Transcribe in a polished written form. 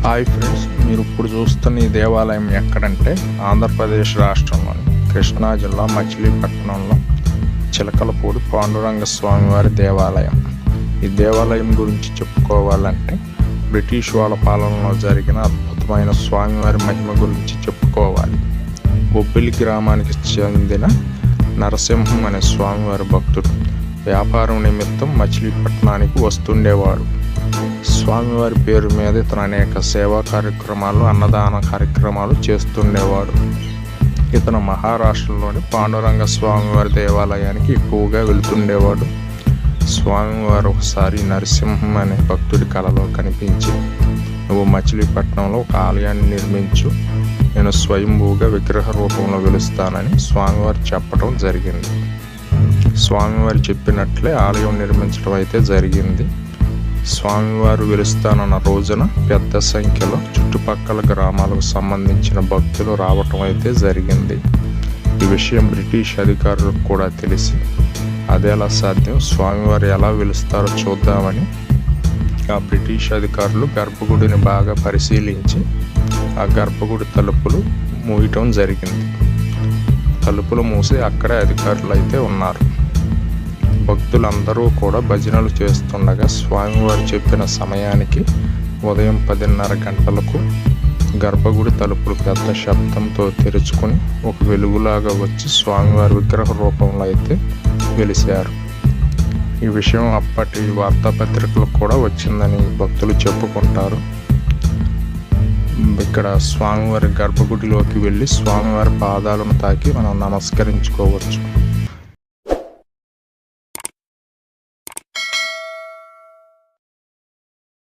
Hi friends, మీరు ఇప్పుడు చూస్తున్న ఈ దేవాలయం ఎక్కడంటే ఆంధ్రప్రదేశ్ రాష్ట్రంలోని కృష్ణా జిల్లా మచిలీపట్నంలో చిలకలపూడి పాండురంగ స్వామివారి దేవాలయం. ఈ దేవాలయం గురించి చెప్పుకోవాలంటే బ్రిటిష్ వాళ్ళ పాలనలో జరిగిన అద్భుతమైన స్వామివారి మహిమ గురించి చెప్పుకోవాలి. బొబ్బిలి గ్రామానికి చెందిన నరసింహం అనే స్వామివారి భక్తుడు వ్యాపారం నిమిత్తం మచిలీపట్నానికి వస్తుండేవాడు. స్వామివారి పేరు మీద ఇతను అనేక సేవా కార్యక్రమాలు, అన్నదాన కార్యక్రమాలు చేస్తుండేవాడు. ఇతను మహారాష్ట్రలోని పాండురంగ స్వామివారి దేవాలయానికి ఎక్కువగా వెళ్తుండేవాడు. స్వామివారు ఒకసారి నరసింహం అనే భక్తుడి కలలో కనిపించి, నువ్వు మచిలీపట్నంలో ఒక ఆలయాన్ని నిర్మించు, నేను స్వయంభూగా విగ్రహ రూపంలో వెలుస్తానని స్వామివారు చెప్పడం జరిగింది. స్వామివారు చెప్పినట్లే ఆలయం నిర్మించడం అయితే జరిగింది. స్వామివారు వెలుస్తానన్న రోజున పెద్ద సంఖ్యలో చుట్టుపక్కల గ్రామాలకు సంబంధించిన భక్తులు రావటం అయితే జరిగింది. ఈ విషయం బ్రిటిష్ అధికారులకు కూడా తెలిసి, అదేలా సాధ్యం, స్వామివారు ఎలా వెలుస్తారో చూద్దామని ఆ బ్రిటిష్ అధికారులు గర్భగుడిని బాగా పరిశీలించి ఆ గర్భగుడి తలుపులు మూయటం జరిగింది. తలుపులు మూసి అక్కడే అధికారులు అయితే ఉన్నారు. భక్తులందరూ కూడా భజనలు చేస్తుండగా స్వామివారు చెప్పిన సమయానికి ఉదయం 10:30 గంటలకు గర్భగుడి తలుపులు పెద్ద శబ్దంతో తెరుచుకొని ఒక వెలుగులాగా వచ్చి స్వామివారి విగ్రహ రూపంలో అయితే వెలిశారు. ఈ విషయం అప్పటి వార్తాపత్రికలకు కూడా వచ్చిందని భక్తులు చెప్పుకుంటారు. ఇక్కడ స్వామివారి గర్భగుడిలోకి వెళ్ళి స్వామివారి పాదాలను తాకి మనం నమస్కరించుకోవచ్చు.